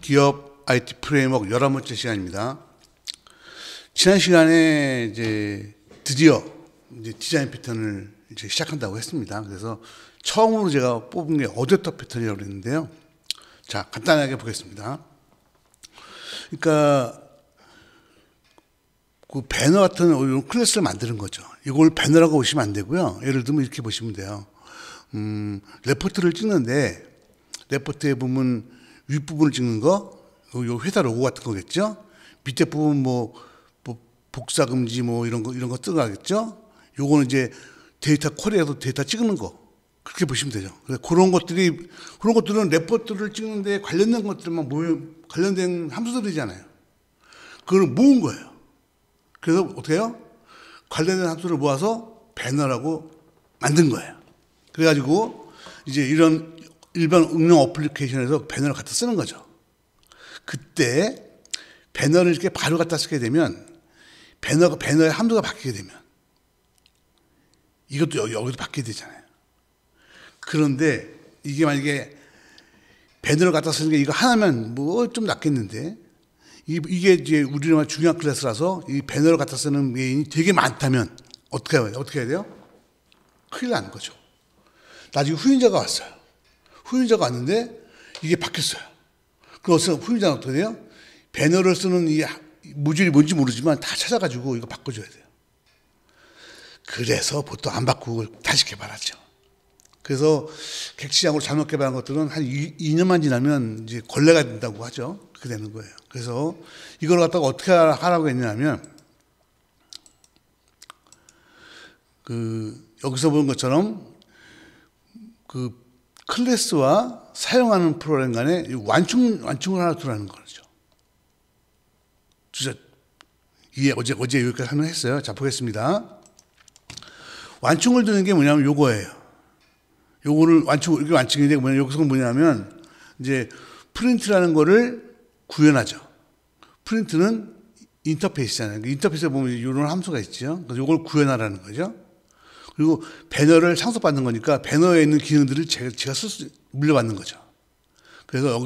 기업 IT 프레임워크 11번째 시간입니다. 지난 시간에 이제 드디어 이제 디자인 패턴을 이제 시작한다고 했습니다. 그래서 처음으로 제가 뽑은 게 어댑터 패턴이라고 그랬는데요. 자, 간단하게 보겠습니다. 그러니까 그 배너 같은 이런 클래스를 만드는 거죠. 이걸 배너라고 보시면 안 되고요. 예를 들면 이렇게 보시면 돼요. 레포트를 찍는데 레포트에 보면 윗부분을 찍는 거, 요 회사 로고 같은 거겠죠. 밑에 부분 뭐 복사 금지 뭐 이런 거 들어가겠죠. 요거는 이제 데이터 쿼리에서 데이터 찍는 거, 그렇게 보시면 되죠. 그래서 그런 것들은 레포트를 찍는데 관련된 것들만 관련된 함수들이잖아요. 그걸 모은 거예요. 그래서 어떻게 해요? 관련된 함수를 모아서 배너라고 만든 거예요. 그래가지고 이제 이런 일반 응용 어플리케이션에서 배너를 갖다 쓰는 거죠. 그때 배너를 이렇게 바로 갖다 쓰게 되면 배너의 함수가 바뀌게 되면 이것도 여기도 바뀌게 되잖아요. 그런데 이게 만약에 배너를 갖다 쓰는 게 이거 하나면 뭐 좀 낫겠는데 이게 이제 우리나라 중요한 클래스라서 이 배너를 갖다 쓰는 메인이 되게 많다면 어떻게 해야 돼요? 큰일 나는 거죠. 나중에 후임자가 왔어요. 후임자가 왔는데 이게 바뀌었어요. 그래서 후임자는 어떻게 돼요? 배너를 쓰는 이 모듈이 뭔지 모르지만 다 찾아가지고 이거 바꿔줘야 돼요. 그래서 보통 안 바꾸고 다시 개발하죠. 그래서 객시장으로 잘못 개발한 것들은 한 2년만 지나면 이제 걸레가 된다고 하죠. 그렇게 되는 거예요. 그래서 이걸 갖다가 어떻게 하라고 했냐면 여기서 보는 것처럼 그 클래스와 사용하는 프로그램 간에 완충을 하나 두라는 거죠. 진짜 어제 여기까지 설명했어요. 자, 보겠습니다. 완충을 두는 게 뭐냐면 요거예요. 요거를 이게 완충인데 여기서 뭐냐면 이제 프린트라는 거를 구현하죠. 프린트는 인터페이스잖아요. 인터페이스에 보면 이런 함수가 있죠. 그래서 요걸 구현하라는 거죠. 그리고 배너를 상속받는 거니까 배너에 있는 기능들을 제가 물려받는 거죠. 그래서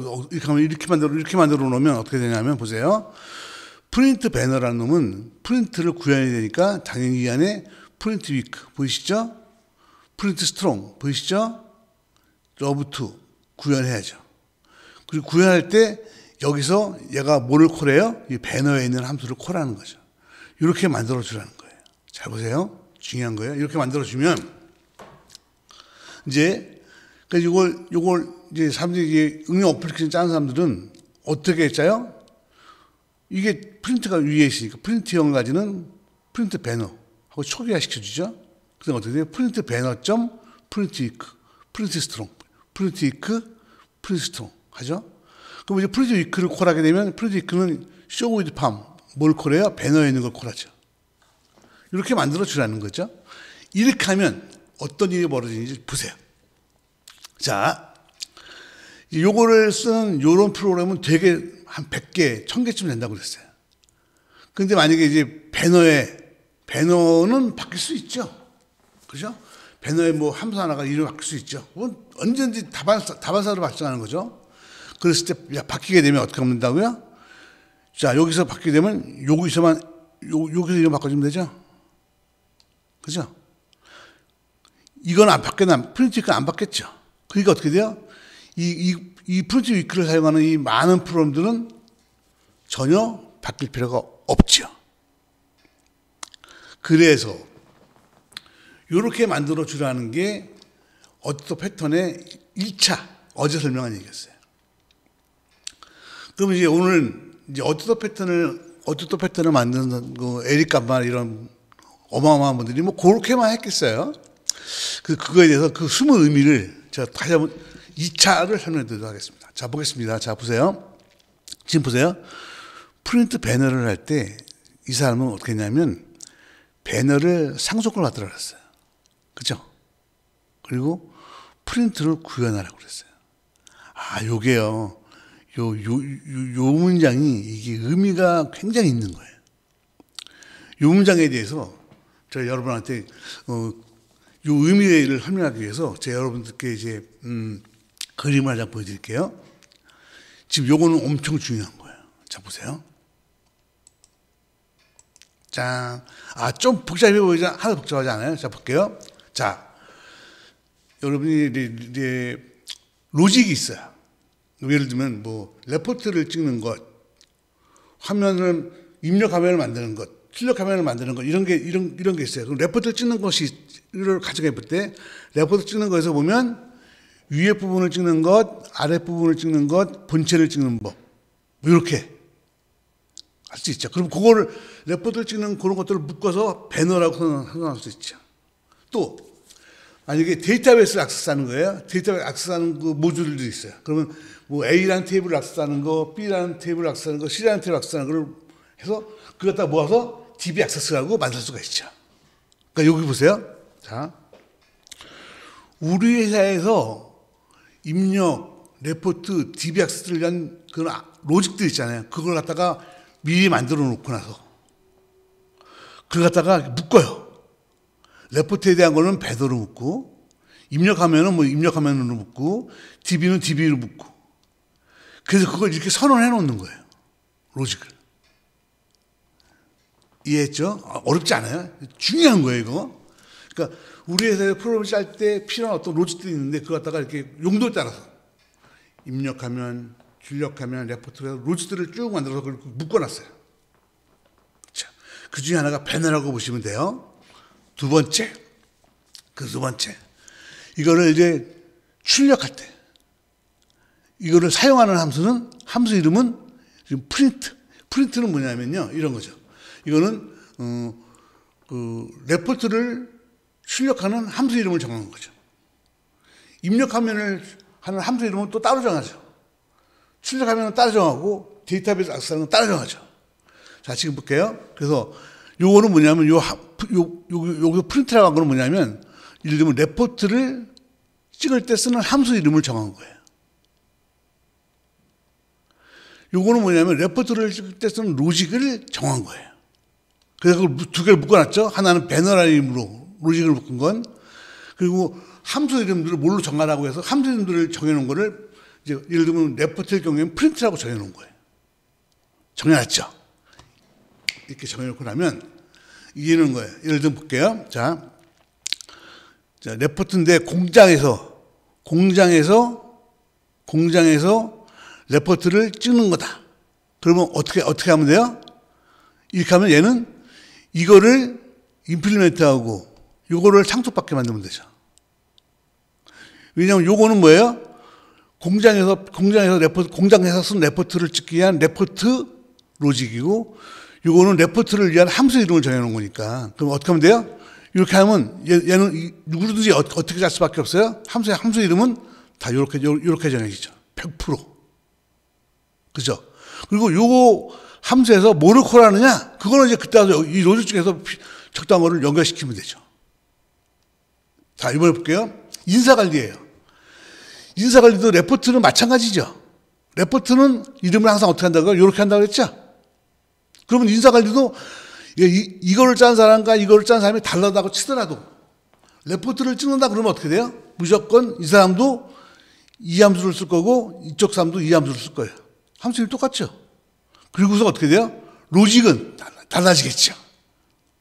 이렇게 만들어 놓으면 어떻게 되냐면 보세요. 프린트 배너라는 놈은 프린트를 구현해야 되니까 당연히 이 안에 프린트 위크 보이시죠? 프린트 스트롱 보이시죠? 러브 투 구현해야죠. 그리고 구현할 때 여기서 얘가 뭐를 콜해요? 이 배너에 있는 함수를 콜하는 거죠. 이렇게 만들어 주라는 거예요. 잘 보세요. 중요한 거예요. 이렇게 만들어주면, 이제, 요걸, 이제 사람들이 응용 어플리케이션 짜는 사람들은 어떻게 짜요? 이게 프린트가 위에 있으니까 프린트형 가지는 프린트 배너하고 초기화 시켜주죠. 그래서 어떻게 돼요? 프린트 배너 점 프린트 위크, 프린트 스트롱, 프린트 위크, 프린트 스트롱 하죠? 그럼 이제 프린트 위크를 콜하게 되면 프린트 위크는 쇼 위드 팜, 뭘 콜해요? 배너에 있는 걸 콜하죠. 이렇게 만들어 주라는 거죠. 이렇게 하면 어떤 일이 벌어지는지 보세요. 자, 요거를 쓰는 요런 프로그램은 되게 한 100개, 1000개쯤 된다고 그랬어요. 근데 만약에 이제 배너는 바뀔 수 있죠. 그죠? 배너에 뭐 함수 하나가 이름이 바뀔 수 있죠. 그건 언제든지 다반사로 발생하는 거죠. 그랬을 때 바뀌게 되면 어떻게 하면 된다고요? 자, 여기서 바뀌게 되면 여기서 이름 바꿔주면 되죠. 그죠? 이건 안 바뀌나, 프린트 위크는 안 바뀌었죠. 그러니까 어떻게 돼요? 이 프린트 위크를 사용하는 이 많은 프로그램들은 전혀 바뀔 필요가 없죠. 그래서 이렇게 만들어 주라는 게 어댑터 패턴의 1차, 어제 설명한 얘기였어요. 그럼 이제 오늘 이제 어댑터 패턴을 만드는 그 에릭 감말 이런 어마어마한 분들이 뭐 그렇게만 했겠어요. 그거에 대해서 그 숨은 의미를 제가 다시 한번 2차를 설명해 드리도록 하겠습니다. 자, 보겠습니다. 자, 보세요. 지금 보세요. 프린트 배너를 할 때 이 사람은 어떻게 했냐면 배너를 상속을 받으라 그랬어요. 그죠? 그리고 프린트를 구현하라고 그랬어요. 아, 요게요. 요 문장이 이게 의미가 굉장히 있는 거예요. 요 문장에 대해서 제가 여러분한테 요 의미를 설명하기 위해서 제가 여러분들께 이제 그림을 하나 보여드릴게요. 지금 요거는 엄청 중요한 거예요. 자, 보세요. 짠. 좀 복잡해 보이지? 하나도 복잡하지 않아요? 자, 볼게요. 자, 여러분이 이제 로직이 있어요. 예를 들면 뭐 레포트를 찍는 것, 화면을 입력 화면을 만드는 것, 출력 화면을 만드는 것 이런 게 있어요. 그럼 레포트를 찍는 것을 가정해 볼 때 레포트 찍는 거에서 보면 위에 부분을 찍는 것, 아래 부분을 찍는 것, 본체를 찍는 법 이렇게 할 수 있죠. 그럼 그거를 레포트를 찍는 그런 것들을 묶어서 배너라고 선언할 수 있죠. 또 만약에 데이터베이스를 액세스하는 거예요. 데이터베이스 액세스하는 그 모듈들이 있어요. 그러면 뭐 A라는 테이블을 액세스하는 거, B라는 테이블을 액세스하는 거, C라는 테이블을 액세스하는 걸 해서 그걸 갖다 모아서 DB 액세스라고 만들 수가 있죠. 그러니까 여기 보세요. 자, 우리 회사에서 입력, 레포트, DB 액세스를 위한 그런 로직들 있잖아요. 그걸 갖다가 미리 만들어 놓고 나서 그걸 갖다가 묶어요. 레포트에 대한 거는 배너로 묶고, 입력하면은 뭐 입력화면으로 묶고, DB는 DB로 묶고. 그래서 그걸 이렇게 선언해 놓는 거예요. 로직을. 이해했죠? 어렵지 않아요? 중요한 거예요, 이거. 그러니까 우리 회사에 프로그램을 짤 때 필요한 어떤 로직들이 있는데 그걸 갖다가 이렇게 용도에 따라서 입력하면, 출력하면, 레포트를 로직들을 쭉 만들어서 그걸 묶어놨어요. 자, 그 중에 하나가 배너라고 보시면 돼요. 두 번째, 이거를 이제 출력할 때, 이거를 사용하는 함수 이름은 프린트. 프린트는 뭐냐면요, 이런 거죠. 이거는, 레포트를 출력하는 함수 이름을 정하는 거죠. 입력화면을 하는 함수 이름은 또 따로 정하죠. 출력화면은 따로 정하고, 데이터베이스 액세스하는 건 따로 정하죠. 자, 지금 볼게요. 그래서 요거는 뭐냐면, 여기서 프린트라고 한 거는 뭐냐면, 예를 들면 레포트를 찍을 때 쓰는 함수 이름을 정한 거예요. 요거는 뭐냐면, 레포트를 찍을 때 쓰는 로직을 정한 거예요. 그래서 그걸 두 개를 묶어놨죠. 하나는 배너라는 이름으로 로직을 묶은 건, 그리고 함수 이름들을 뭘로 정하라고 해서 함수 이름들을 정해놓은 거를, 이제 예를 들면 레포트의 경우에는 프린트라고 정해놓은 거예요. 정해놨죠. 이렇게 정해놓고 나면 이해는 거예요. 예를 들어 볼게요. 자, 레포트인데 공장에서 레포트를 찍는 거다. 그러면 어떻게 하면 돼요? 이렇게 하면 얘는 이거를 임플리멘트하고 요거를 상속받게 만들면 되죠. 왜냐하면 요거는 뭐예요? 공장에서 쓴 레포트를 찍기 위한 레포트 로직이고, 요거는 레포트를 위한 함수 이름을 정해놓은 거니까. 그럼 어떻게 하면 돼요? 이렇게 하면 얘는 누구든지 어떻게 짤 수밖에 없어요? 함수 이름은 다 이렇게 정해지죠. 100%. 그죠? 그리고 요거 함수에서 뭐를 콜하느냐? 그거는 이제 그때 와서 이 로직 중에서 적당한 거를 연결시키면 되죠. 자, 이번에 볼게요. 인사관리예요. 인사관리도 레포트는 마찬가지죠. 레포트는 이름을 항상 어떻게 한다고요? 이렇게 한다고 했죠? 그러면 인사관리도 이거를 짠 사람과 이거를 짠 사람이 달라다고 치더라도 레포트를 찍는다 그러면 어떻게 돼요? 무조건 이 사람도 이 함수를 쓸 거고 이쪽 사람도 이 함수를 쓸 거예요. 함수는 똑같죠. 그리고서 어떻게 돼요? 로직은 달라지겠죠.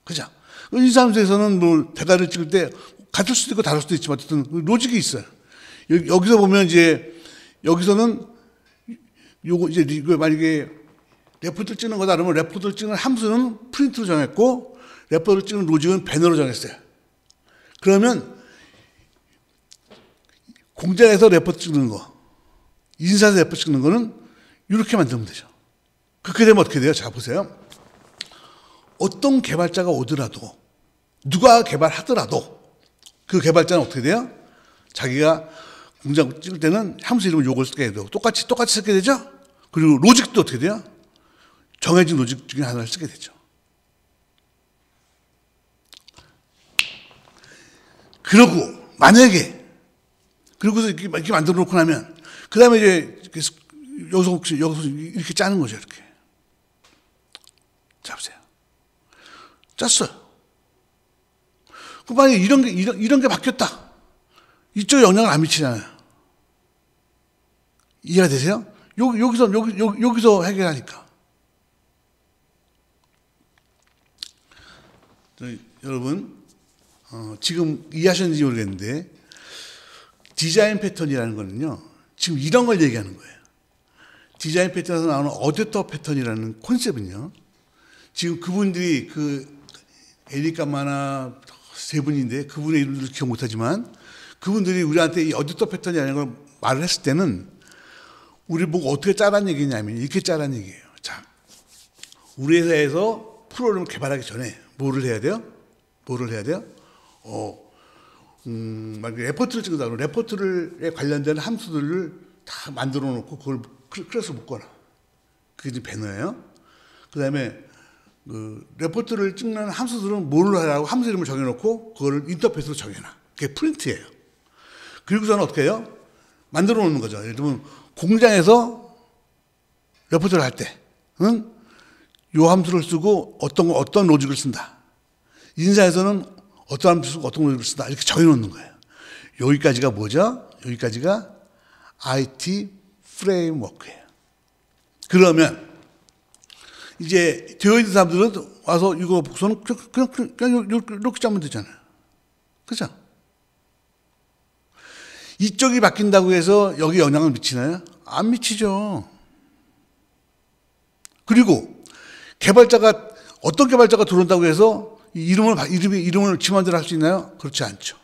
그죠? 인사함수에서는 뭐 대가를 찍을 때 같을 수도 있고 다를 수도 있지만 어쨌든 로직이 있어요. 여기서 보면 이제 여기서는 요거 이제 만약에 레포트를 찍는 거다 그러면 레포트를 찍는 함수는 프린트로 정했고 레포트를 찍는 로직은 배너로 정했어요. 그러면 공장에서 레포트 찍는 거, 인사에서 레포트 찍는 거는 이렇게 만들면 되죠. 그렇게 되면 어떻게 돼요? 자, 보세요. 어떤 개발자가 오더라도, 누가 개발하더라도 그 개발자는 어떻게 돼요? 자기가 공장 찍을 때는 함수 이름을 요걸 쓰게 돼요. 똑같이 쓰게 되죠? 그리고 로직도 어떻게 돼요? 정해진 로직 중에 하나를 쓰게 되죠. 그러고 만약에 그러고서 이렇게 만들어 놓고 나면 그 다음에 이제 여기서 이렇게 짜는 거죠. 이렇게 잡으세요. 짰어요. 그 만약에 이런 게 바뀌었다. 이쪽에 영향을 안 미치잖아요. 이해가 되세요? 여기서 해결하니까. 여러분, 지금 이해하셨는지 모르겠는데, 디자인 패턴이라는 거는요, 지금 이런 걸 얘기하는 거예요. 디자인 패턴에서 나오는 어댑터 패턴이라는 콘셉트는요, 지금 그분들이 에릭 까마나 세 분인데, 그분의 이름들을 기억 못하지만, 그분들이 우리한테 이 어댑터 패턴이라는 걸 말을 했을 때는, 우리 보고 어떻게 짜란 얘기냐면, 이렇게 짜란 얘기예요. 자, 우리 회사에서 프로그램을 개발하기 전에 뭐를 해야 돼요? 막 레포트를 찍는다. 레포트에 관련된 함수들을 다 만들어 놓고 그걸 클래스로 묶어놔. 그게 이제 배너예요. 그 다음에 레포트를 찍는 함수들은 뭘 하라고 함수 이름을 정해놓고 그걸 인터페이스로 정해놔. 그게 프린트예요. 그리고서는 어떻게 해요? 만들어 놓는 거죠. 예를 들면 공장에서 레포트를 할 때, 요 함수를 쓰고 어떤 로직을 쓴다. 인사에서는 어떤 함수를 쓰고 어떤 로직을 쓴다. 이렇게 정해놓는 거예요. 여기까지가 뭐죠? 여기까지가 IT 프레임워크예요. 그러면 이제 되어 있는 사람들은 와서 이거 복선은 그냥 이렇게 짜면 되잖아요. 그죠? 이쪽이 바뀐다고 해서 여기 영향을 미치나요? 안 미치죠. 그리고 어떤 개발자가 들어온다고 해서 이름을 지 맘대로 할 수 있나요? 그렇지 않죠.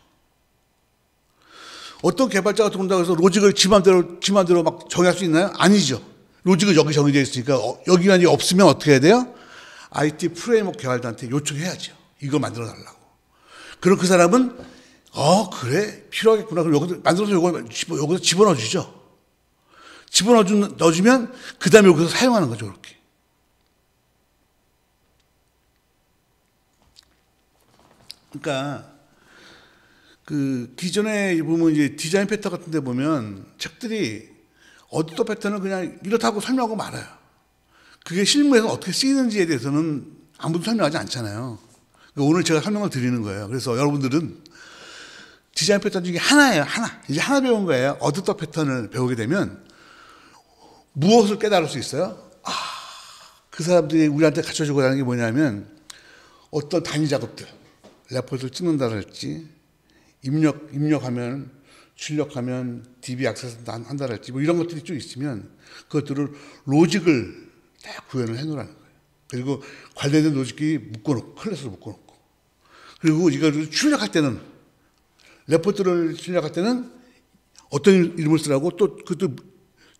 어떤 개발자가 들어온다고 해서 로직을 지 맘대로 막 정의할 수 있나요? 아니죠. 로직은 여기 정해져 있으니까 여기가 없으면 어떻게 해야 돼요? IT 프레임워크 개발자한테 요청해야죠. 이거 만들어 달라고. 그럼 그 사람은 그래 필요하겠구나. 그럼 여기서 만들어서 여기서 집어넣어 주죠. 넣어주면 그 다음에 여기서 사용하는 거죠. 그렇게. 그러니까 기존에 보면 이제 디자인 패턴 같은 데 보면 책들이 어댑터 패턴을 그냥 이렇다고 설명하고 말아요. 그게 실무에서 어떻게 쓰이는지에 대해서는 아무도 설명하지 않잖아요. 오늘 제가 설명을 드리는 거예요. 그래서 여러분들은 디자인 패턴 중에 하나예요. 이제 하나 배운 거예요. 어댑터 패턴을 배우게 되면 무엇을 깨달을 수 있어요? 그 사람들이 우리한테 가르쳐주고 하는 게 뭐냐면 어떤 단위 작업들, 레포트를 찍는다랄지 입력하면 출력하면 DB 액세스 한다랄지 뭐 이런 것들이 좀 있으면 그것들을 로직을 다 구현을 해놓으라는 거예요. 그리고 관련된 로직이 묶어놓고 클래스로 묶어놓고 그리고 이걸 출력할 때는 레포트를 출력할 때는 어떤 이름을 쓰라고 또 그것도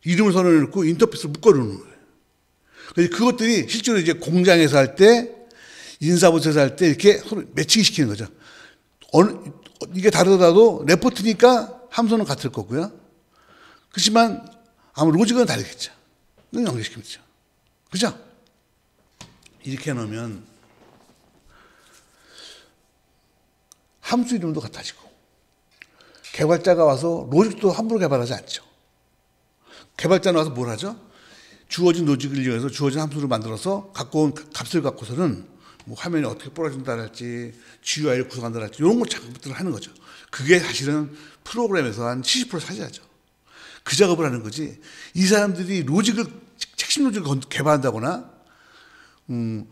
이름을 선언해놓고 인터페이스를 묶어놓는 거예요. 그래서 그것들이 실제로 이제 공장에서 할 때 인사부서에서 할 때 이렇게 서로 매칭 시키는 거죠. 이게 다르더라도 레포트니까 함수는 같을 거고요. 그렇지만 아마 로직은 다르겠죠. 연결시키죠. 그죠? 이렇게 해놓으면 함수 이름도 같아지고 개발자가 와서 로직도 함부로 개발하지 않죠. 개발자는 와서 뭘 하죠? 주어진 로직을 이용해서 주어진 함수를 만들어서 갖고 온 값을 갖고서는 뭐 화면이 어떻게 부러진다랄지 GUI를 구성한다랄지 이런 작업들을 하는 거죠. 그게 사실은 프로그램에서 한 70% 차지하죠. 그 작업을 하는 거지. 이 사람들이 핵심 로직을 개발한다거나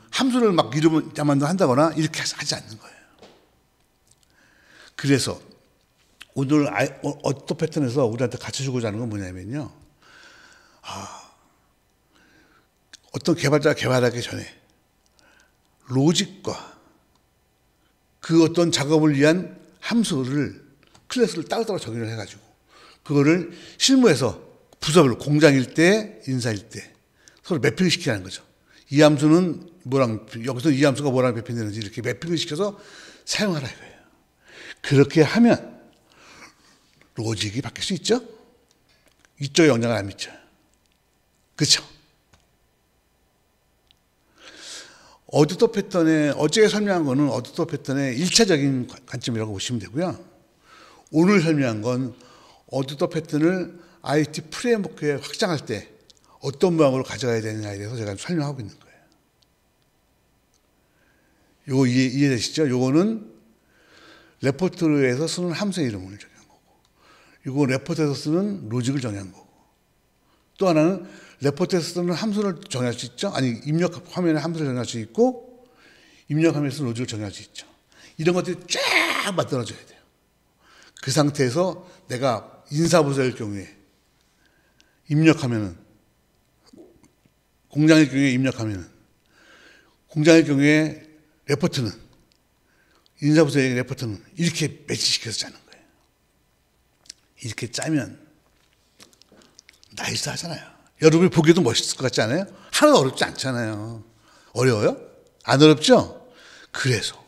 함수를 막 이름을 한다거나 이렇게 하지 않는 거예요. 그래서 오늘 어떤 패턴에서 우리한테 가르쳐주고자 하는 건 뭐냐면요. 어떤 개발자가 개발하기 전에 로직과 그 어떤 작업을 위한 함수를 클래스를 따로따로 정의를 해가지고 그거를 실무에서 부서별로 공장일 때 인사일 때 서로 매핑을 시키라는 거죠. 이 함수는 여기서 이 함수가 뭐랑 매핑되는지 이렇게 매핑을 시켜서 사용하라 이거예요. 그렇게 하면 로직이 바뀔 수 있죠? 이쪽에 영향을 안 미쳐요. 그렇죠? 어댑터 패턴의 어제 설명한 거는 어댑터 패턴의 1차적인 관점이라고 보시면 되고요. 오늘 설명한 건 어댑터 패턴을 IT 프레임워크에 확장할 때 어떤 모양으로 가져가야 되느냐에 대해서 제가 설명하고 있는 거예요. 요거 이해되시죠? 요거는 레포트에서 쓰는 함수의 이름을 정한 거고, 요거 레포트에서 쓰는 로직을 정한 거고, 또 하나는 레포트에서 쓰는 함수를 정할 수 있죠. 아니, 입력 화면에 함수를 정할 수 있고, 입력 화면에서 로직을 정할 수 있죠. 이런 것들이 쫙 만들어져야 돼요. 그 상태에서 내가 인사부서일 경우에 입력하면은, 공장일 경우에 입력하면은, 공장일 경우에 레포트는, 인사부서의 레포트는 이렇게 매치시켜서 짜는 거예요. 이렇게 짜면 나이스 하잖아요. 여러분이 보기에도 멋있을 것 같지 않아요? 하나도 어렵지 않잖아요. 어려워요? 안 어렵죠? 그래서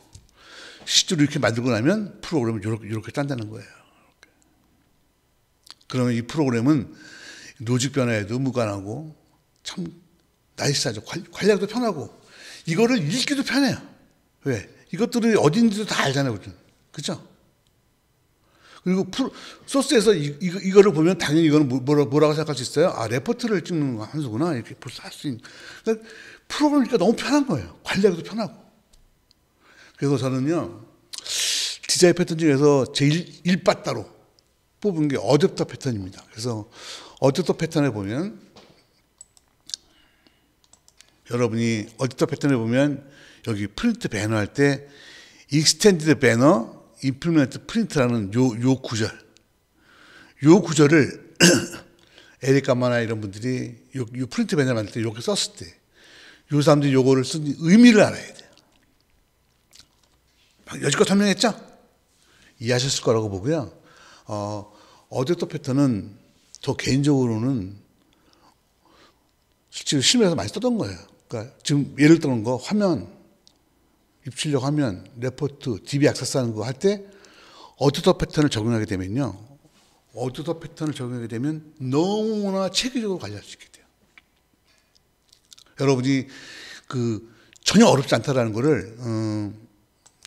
실제로 이렇게 만들고 나면 프로그램을 이렇게 짠다는 거예요. 그러면 이 프로그램은 로직 변화에도 무관하고 참 나이스하죠. 관리하기도 편하고 이거를 읽기도 편해요. 왜? 이것들이 어딘지도 다 알잖아요. 그죠? 그리고 소스에서 이거를 보면 당연히 이거는 뭐라고 생각할 수 있어요? 아, 레포트를 찍는 함수구나. 이렇게 벌써 할 수 있는. 그러니까 프로그램이니까 너무 편한 거예요. 관리하기도 편하고. 그래서 저는요, 디자인 패턴 중에서 제일 일바따로 뽑은 게 어댑터 패턴입니다. 그래서 어댑터 패턴에 보면, 여러분이 어댑터 패턴에 보면 여기 프린트 배너 할 때 익스텐디드 배너 임플리먼트 프린트라는 요 구절을 에릭 가마나 이런 분들이 요 프린트 배너를 만들 때 이렇게 썼을 때 요 사람들이 요거를 쓴 의미를 알아야 돼요. 여지껏 설명했죠? 이해하셨을 거라고 보고요. 어댑터 패턴은 저 개인적으로는 실제로 실무에서 많이 썼던 거예요. 그러니까 지금 예를 들은 거 화면, 입출력 화면, 레포트, DB 액세스하는 거 할 때 어댑터 패턴을 적용하게 되면요. 어댑터 패턴을 적용하게 되면 너무나 체계적으로 관리할 수 있게 돼요. 여러분이 전혀 어렵지 않다라는 거를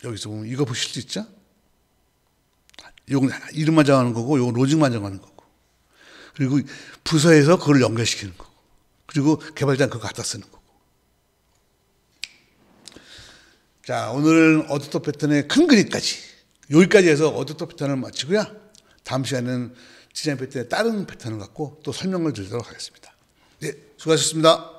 여기서 보면 이거 보실 수 있죠? 이건 이름만 정하는 거고, 이건 로직만 정하는 거고. 그리고 부서에서 그걸 연결시키는 거고. 그리고 개발자는 그거 갖다 쓰는 거고. 자, 오늘 어댑터 패턴의 큰 그림까지, 여기까지 해서 어댑터 패턴을 마치고요. 다음 시간에는 디자인 패턴의 다른 패턴을 갖고 또 설명을 드리도록 하겠습니다. 네, 수고하셨습니다.